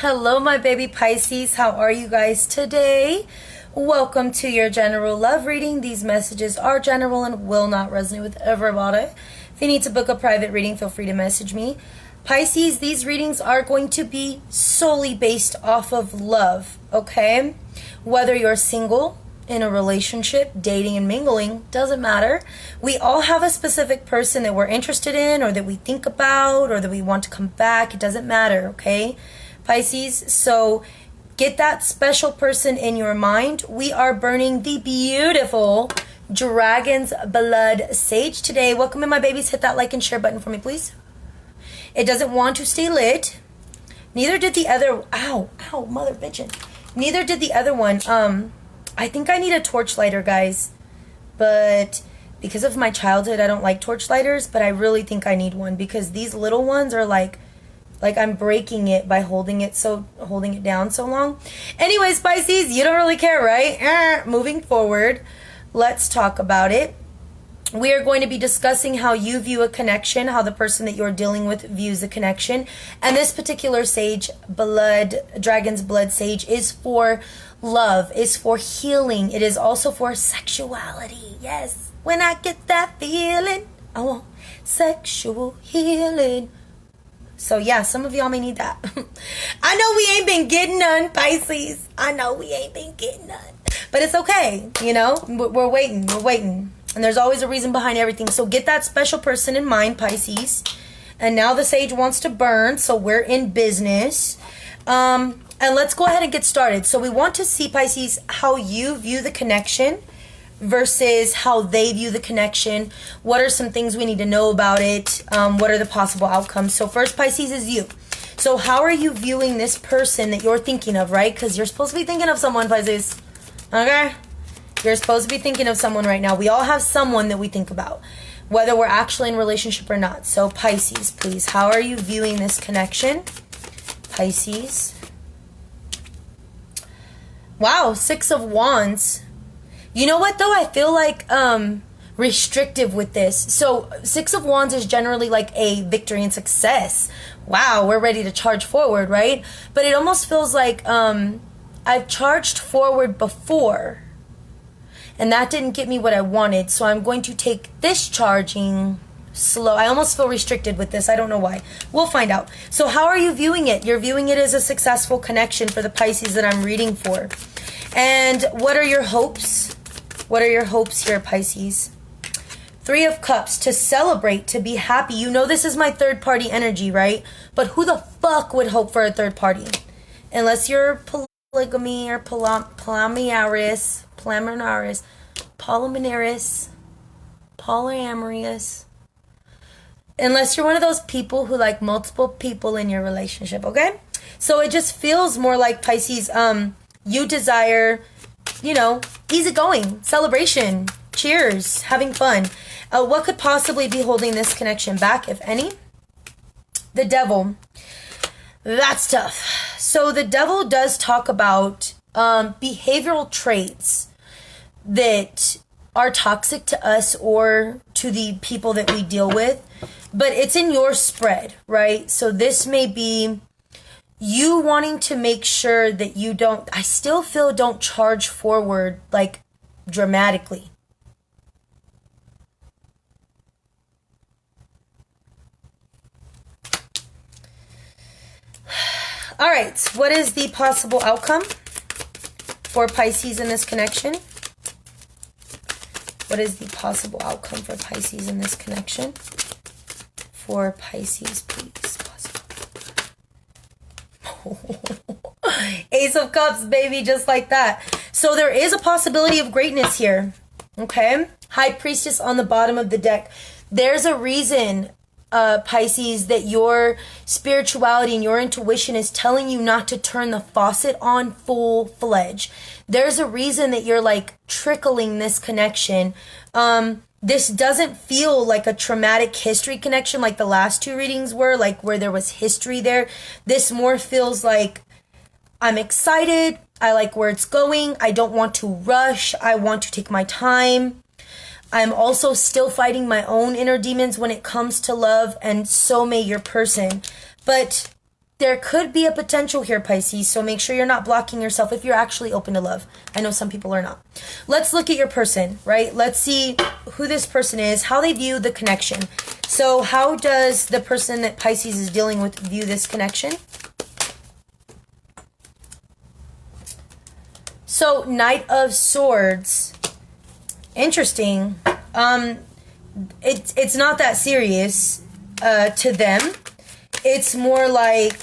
Hello, my baby Pisces. How are you guys today? Welcome to your general love reading. These messages are general and will not resonate with everybody. If you need to book a private reading, feel free to message me. Pisces, these readings are going to be solely based off of love, okay? Whether you're single, in a relationship, dating and mingling, doesn't matter. We all have a specific person that we're interested in or that we think about or that we want to come back. It doesn't matter, okay? Pisces, so get that special person in your mind. We are burning the beautiful Dragon's Blood Sage today. Welcome in, my babies. Hit that like and share button for me, please. It doesn't want to stay lit. Neither did the other. Ow, mother bitchin'. Neither did the other one. I think I need a torch lighter, guys. But because of my childhood, I don't like torch lighters. But I really think I need one because these little ones are like I'm breaking it by holding it down so long. Anyways, Pisces, you don't really care, right? Moving forward, let's talk about it. We are going to be discussing how you view a connection, how the person that you're dealing with views a connection. And this particular sage, Dragon's Blood Sage, is for love, is for healing. It is also for sexuality. Yes, when I get that feeling, I want sexual healing. So yeah, some of y'all may need that. I know we ain't been getting none, Pisces. I know we ain't been getting none. But it's okay, you know? We're waiting. And there's always a reason behind everything. So get that special person in mind, Pisces. And now the sage wants to burn, so we're in business. And let's go ahead and get started. So we want to see, Pisces, how you view the connection versus how they view the connection. What are some things we need to know about it? What are the possible outcomes? So first, Pisces, is you. So how are you viewing this person that you're thinking of, right? Because you're supposed to be thinking of someone, Pisces. Okay? You're supposed to be thinking of someone right now. We all have someone that we think about, whether we're actually in a relationship or not. So Pisces, please, how are you viewing this connection? Pisces. Wow, 6 of Wands. You know what, though? I feel like restrictive with this. So 6 of Wands is generally like a victory and success. Wow, we're ready to charge forward, right? But it almost feels like I've charged forward before, and that didn't get me what I wanted. So I'm going to take this charging slow. I almost feel restricted with this. I don't know why. We'll find out. So how are you viewing it? You're viewing it as a successful connection for the Pisces that I'm reading for. And what are your hopes? What are your hopes here, Pisces? 3 of Cups, to celebrate, to be happy. You know this is my third party energy, right? But who the fuck would hope for a third party? Unless you're polygamy or polyamorous, unless you're one of those people who like multiple people in your relationship, okay? So it just feels more like, Pisces, you desire, you know, easygoing, celebration, cheers, having fun. What could possibly be holding this connection back, if any? The Devil. That's tough. So the Devil does talk about behavioral traits that are toxic to us or to the people that we deal with, but it's in your spread, right? So this may be you wanting to make sure that you don't charge forward like dramatically. All right, what is the possible outcome for Pisces in this connection? What is the possible outcome for Pisces in this connection? For Pisces, please. Ace of Cups, baby, just like that. So there is a possibility of greatness here. Okay? High Priestess on the bottom of the deck. There's a reason, Pisces, that your spirituality and your intuition is telling you not to turn the faucet on full-fledged. There's a reason that you're like trickling this connection. This doesn't feel like a traumatic history connection like the last 2 readings were, like where there was history there. This more feels like I'm excited. I like where it's going. I don't want to rush. I want to take my time. I'm also still fighting my own inner demons when it comes to love, and so may your person. But there could be a potential here, Pisces, so make sure you're not blocking yourself if you're actually open to love. I know some people are not. Let's look at your person, right? Let's see who this person is, how they view the connection. So how does the person that Pisces is dealing with view this connection? So, Knight of Swords. Interesting. It's not that serious to them. It's more like,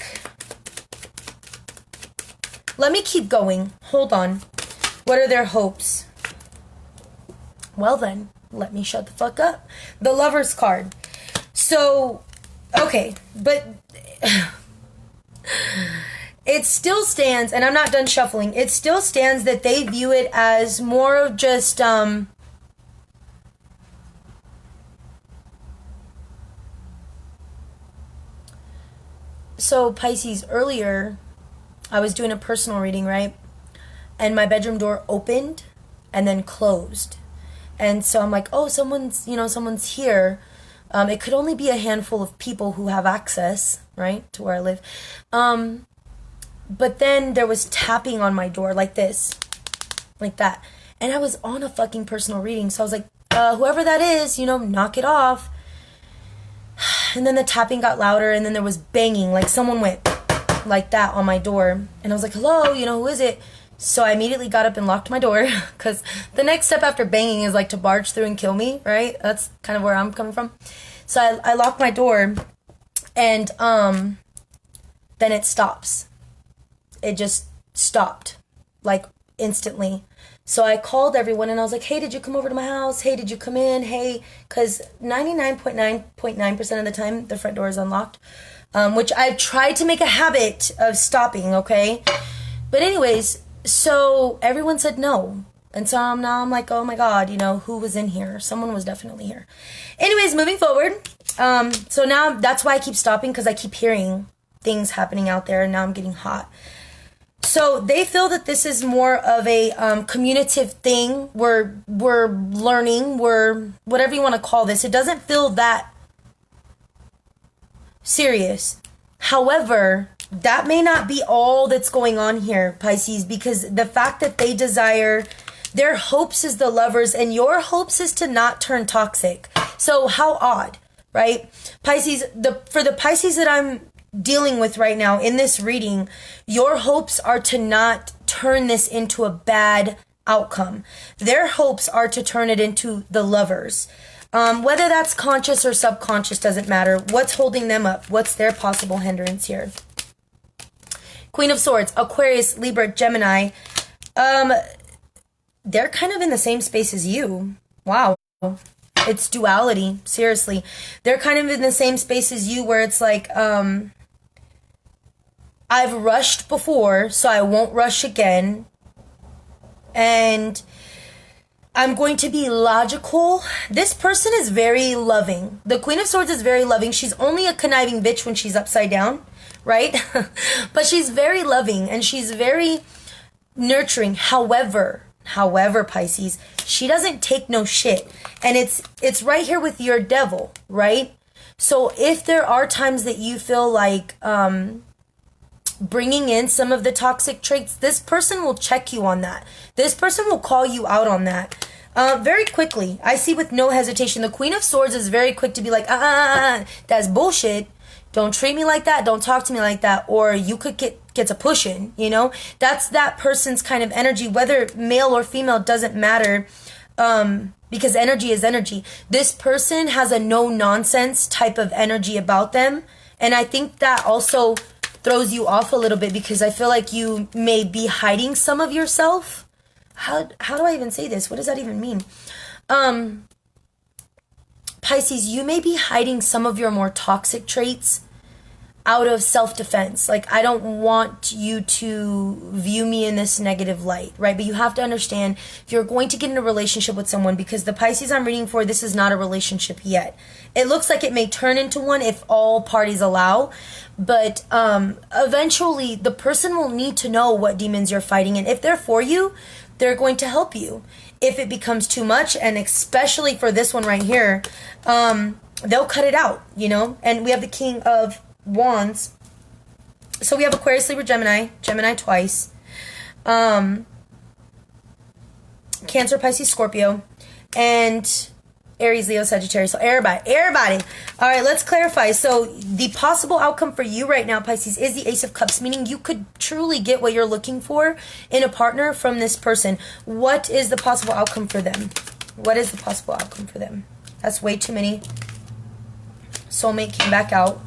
let me keep going. Hold on. What are their hopes? Well then, let me shut the fuck up. The Lover's card. So, okay, but it still stands, and I'm not done shuffling. It still stands that they view it as more of just, so Pisces, earlier, I was doing a personal reading, right? And my bedroom door opened and then closed. And so I'm like, oh, someone's here. It could only be a handful of people who have access, right, to where I live. But then there was tapping on my door like this, like that. And I was on a fucking personal reading. So I was like, whoever that is, knock it off. And then the tapping got louder, and then there was banging, like someone went like that on my door. And I was like, hello, who is it? So I immediately got up and locked my door, because the next step after banging is like to barge through and kill me, right? That's kind of where I'm coming from. So I locked my door, and then it stops. It just stopped, like instantly. So I called everyone and I was like, hey, did you come over to my house? Hey, did you come in? Hey, because 99.9% of the time, the front door is unlocked, which I've tried to make a habit of stopping, okay? But anyways, so everyone said no. And so now I'm like, oh my God, who was in here? Someone was definitely here. Anyways, moving forward. So now that's why I keep stopping, because I keep hearing things happening out there, and now I'm getting hot. So they feel that this is more of a communicative thing. We're learning, we're whatever you want to call this. It doesn't feel that serious. However, that may not be all that's going on here, Pisces, because the fact that they desire, their hopes is the Lovers, and your hopes is to not turn toxic. So how odd, right? Pisces, for the Pisces that I'm dealing with right now in this reading, your hopes are to not turn this into a bad outcome. Their hopes are to turn it into the Lovers. Whether that's conscious or subconscious doesn't matter. What's holding them up? What's their possible hindrance here? Queen of Swords, Aquarius, Libra, Gemini. They're kind of in the same space as you. Wow. It's duality. Seriously. They're kind of in the same space as you, where it's like, I've rushed before, so I won't rush again. And I'm going to be logical. This person is very loving. The Queen of Swords is very loving. She's only a conniving bitch when she's upside down, right? But she's very loving, and she's very nurturing. However, Pisces, she doesn't take no shit. And it's right here with your devil, right? So if there are times that you feel like bringing in some of the toxic traits, this person will check you on that. This person will call you out on that very quickly. I see with no hesitation. The Queen of Swords is very quick to be like, that's bullshit. Don't treat me like that. Don't talk to me like that. Or you could get to pushing, That's that person's kind of energy. Whether male or female doesn't matter, because energy is energy. This person has a no-nonsense type of energy about them. And I think that also throws you off a little bit, because I feel like you may be hiding some of yourself. How do I even say this? What does that even mean? Pisces, you may be hiding some of your more toxic traits out of self-defense. Like, I don't want you to view me in this negative light, right? But you have to understand, if you're going to get in a relationship with someone, because the Pisces I'm reading for, this is not a relationship yet. It looks like it may turn into one if all parties allow. But eventually, the person will need to know what demons you're fighting. And if they're for you, they're going to help you. If it becomes too much, and especially for this one right here, they'll cut it out, And we have the King of Wands. So we have Aquarius, Libra, Gemini. Gemini twice. Cancer, Pisces, Scorpio. And Aries, Leo, Sagittarius. So everybody. All right, let's clarify. So the possible outcome for you right now, Pisces, is the Ace of Cups, meaning you could truly get what you're looking for in a partner from this person. What is the possible outcome for them? What is the possible outcome for them? That's way too many. Soulmate came back out.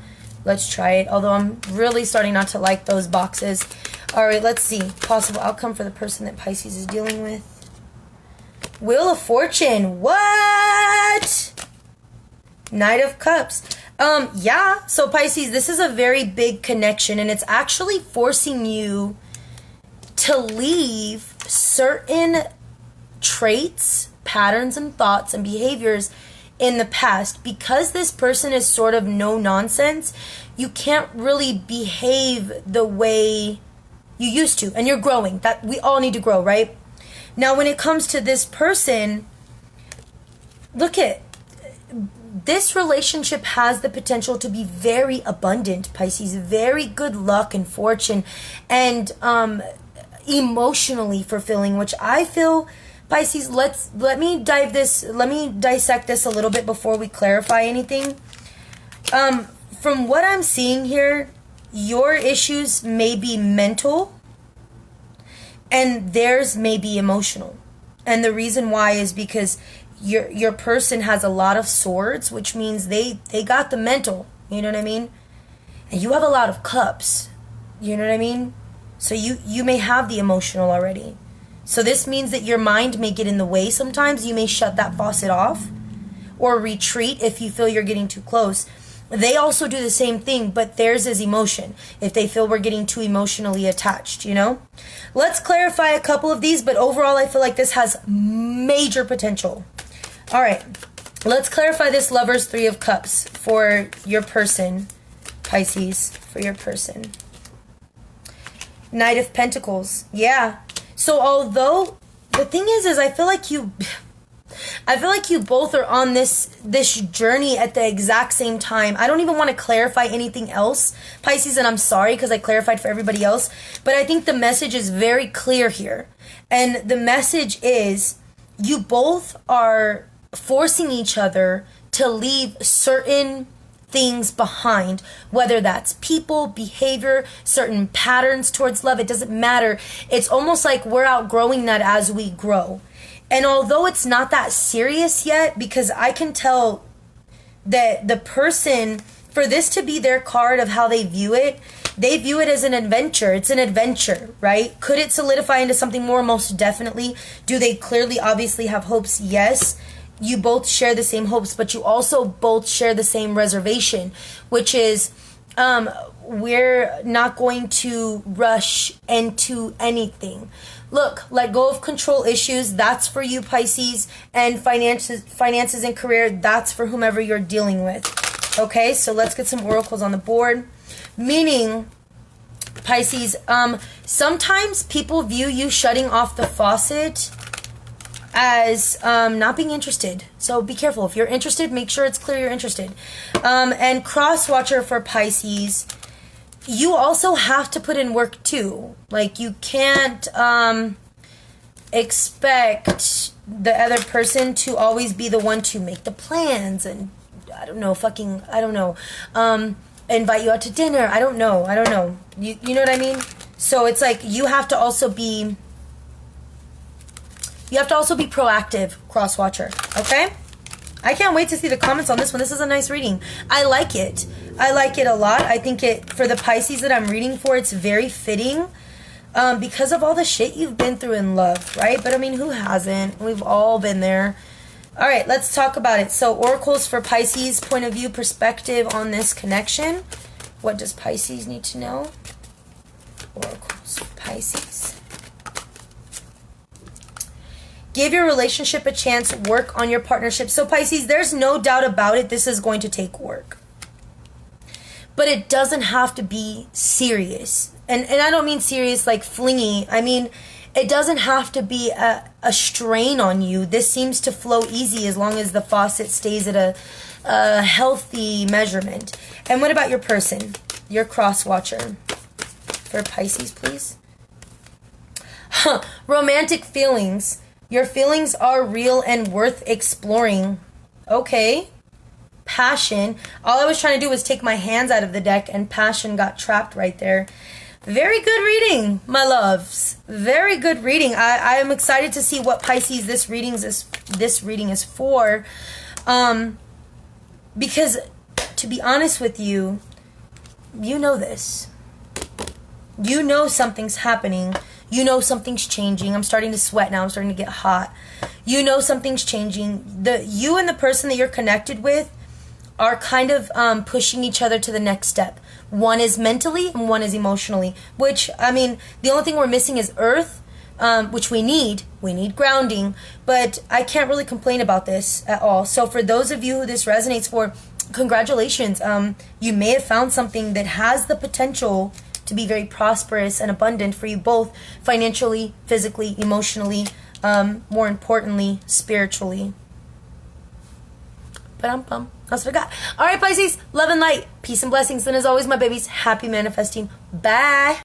Let's try it, although I'm really starting not to like those boxes. All right, let's see. Possible outcome for the person that Pisces is dealing with. Wheel of Fortune. What? Knight of Cups. Yeah. So Pisces, this is a very big connection, and it's actually forcing you to leave certain traits, patterns, and thoughts and behaviors in the past. Because this person is sort of no nonsense, you can't really behave the way you used to, and you're growing. That we all need to grow, right? Now, when it comes to this person, look at this relationship has the potential to be very abundant, Pisces, very good luck and fortune, and emotionally fulfilling, which I feel, Pisces, let me dissect this a little bit before we clarify anything. From what I'm seeing here, your issues may be mental and theirs may be emotional. And the reason why is because your person has a lot of swords, which means they got the mental, you know what I mean? And you have a lot of cups, you know what I mean? So you may have the emotional already. So this means that your mind may get in the way sometimes. You may shut that faucet off or retreat if you feel you're getting too close. They also do the same thing, but theirs is emotion. If they feel we're getting too emotionally attached, you know? Let's clarify a couple of these, but overall I feel like this has major potential. All right, let's clarify this Lover's Three of Cups for your person, Pisces, for your person. Knight of Pentacles, yeah. So although, the thing is I feel like you both are on this journey at the exact same time. I don't even want to clarify anything else, Pisces, and I'm sorry because I clarified for everybody else, but I think the message is very clear here. And the message is you both are forcing each other to leave certain things behind, whether that's people, behavior, certain patterns towards love. It doesn't matter. It's almost like we're outgrowing that as we grow. And although it's not that serious yet, because I can tell that the person, for this to be their card of how they view it as an adventure. It's an adventure, right? Could it solidify into something more? Most definitely. Do they clearly, obviously have hopes? Yes. You both share the same hopes, but you also both share the same reservation, which is we're not going to rush into anything. Look, let go of control issues. That's for you, Pisces. And finances and career, that's for whomever you're dealing with. Okay, so let's get some oracles on the board. Meaning, Pisces, sometimes people view you shutting off the faucet as not being interested. So be careful. If you're interested, make sure it's clear you're interested. And cross watcher for Pisces, you also have to put in work too. Like, you can't expect the other person to always be the one to make the plans and invite you out to dinner. I don't know. You know what I mean? So it's like you have to also be proactive, cross watcher. Okay? I can't wait to see the comments on this one. This is a nice reading. I like it. I like it a lot. I think for the Pisces that I'm reading for, it's very fitting because of all the shit you've been through in love, right? But I mean, who hasn't? We've all been there. All right, let's talk about it. So oracles for Pisces, point of view, perspective on this connection. What does Pisces need to know? Oracles for Pisces. Give your relationship a chance. Work on your partnership. So Pisces, there's no doubt about it. This is going to take work. But it doesn't have to be serious. And I don't mean serious like flingy. I mean, it doesn't have to be a strain on you. This seems to flow easy as long as the faucet stays at a healthy measurement. And what about your person? Your cross watcher. for Pisces, please. Romantic feelings. Your feelings are real and worth exploring. Okay. Passion. All I was trying to do was take my hands out of the deck, and passion got trapped right there. Very good reading, my loves. Very good reading. I am excited to see what Pisces this reading is for. Because, to be honest with you, you know this. You know something's happening. You know something's changing. I'm starting to sweat now. I'm starting to get hot. You know something's changing. You and the person that you're connected with are kind of pushing each other to the next step. One is mentally and one is emotionally. Which, I mean, the only thing we're missing is earth, which we need. We need grounding. But I can't really complain about this at all. So for those of you who this resonates for, congratulations. You may have found something that has the potential to be very prosperous and abundant for you both, financially, physically, emotionally, more importantly, spiritually. Ba-dum-bum. That's what I got. All right, Pisces, love and light, peace and blessings. And as always, my babies, happy manifesting. Bye.